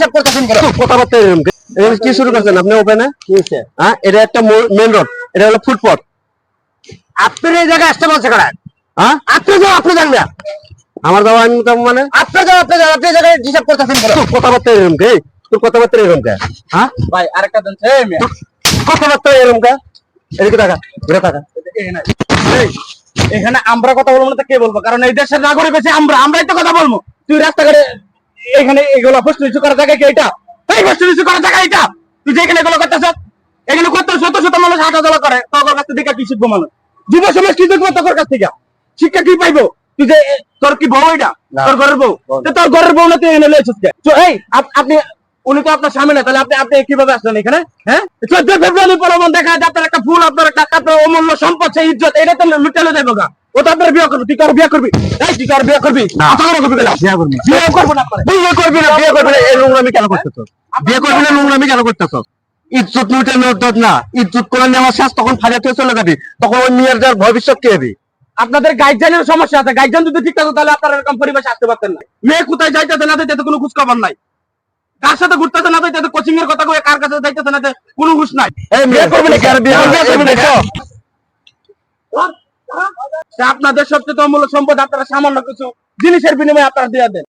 Disturb করতেছেন কেন? কথাবার্তা এরকম কি শুরু করছেন আপনি ওপেনে? হ্যাঁ, এটা একটা মেন রোড, এটা হলো ফুটপাথ। আপনার এই জায়গায় আসতে বলছে কারা? হ্যাঁ, আপনি যাও, আপনি যান না। আমার যাওয়া আমি তো মানে আপনি যাও, আপনি যাও, আপনি এই জায়গায় ডিস্টার্ব করতেছেন কেন? কথাবার্তা এরকম তোর কথাবার্তা এরকম হ্যাঁ ভাই আরেকটা দেন। এই মিয়া, কথাবার্তা এরকম এদিকে টাকা ঘুরে টাকা। এখানে আমরা কথা বলবো না তো কে বলবো? কারণ এই দেশের নাগরিক হচ্ছে আমরাই তো কথা বলবো। তুই রাস্তাঘাটে এখানে এগুলো প্রশ্ন নিচু করার জায়গা কি এটা? এই প্রশ্ন নিচু করার জায়গা এটা? তুই যেখানে এগুলো করতেছ, এখানে কত শত শত মানুষ হাঁটাচলা করে, তোর কাছ থেকে কি শিখবো মানুষ? যুব সমাজ কি শিখবো তোর কাছ থেকে? শিক্ষা কি পাইবো? তুই যে তোর কি বউ এটা? তোর ঘরের বউ? তোর ঘরের বউ না তুই এনে লয়েছিস কে? এই আপনি, উনি তো আপনার সামনে না, তাহলে আপনি কিভাবে আসলেন এখানে? হ্যাঁ, 14 ফেব্রুয়ারি পরবন দেখা যায় আপনার একটা ফুল, আপনার একটা আপনার অমূল্য সম্পদ, সেই ইজ্জত এটা তো লুটালে দেবো গা। ও তো আপনার বিয়ে করবে, তুই কার বিয়ে করবি? এই তুই কার বিয়ে করবি? বিয়ে করবি বিয়ে করবো না। বিয়ে করবি না, বিয়ে করবি না, এই নোংরামি কেন করতেছ? বিয়ে করবি না, নোংরামি কেন করতেছ? ইজ্জত লুটানো ইজ্জত না, ইজ্জত করে নেওয়ার শেষ তখন ফাজাতে চলে যাবি, তখন ওই মেয়ের যার ভবিষ্যৎ কি হবে? আপনাদের গাইডলাইনের সমস্যা আছে। গাইডলাইন যদি ঠিক থাকতো তাহলে আপনারা এরকম পরিবেশে আসতে পারতেন না। মেয়ে কোথায় যাইতেছে না যাইতেছে কোনো খোঁজ খবর নাই, কার সাথে ঘুরতেছে না যাইতেছে, কোচিং এর কথা কয়ে কার কাছে যাইতেছে না কোনো হুঁশ নাই। এই বিয়ে করবি না, বিয়ে করবি না? আপনাদের সবচেয়ে অমূল্য সম্পদ আপনারা সামান্য কিছু জিনিসের বিনিময়ে আপনারা দিয়ে দেন।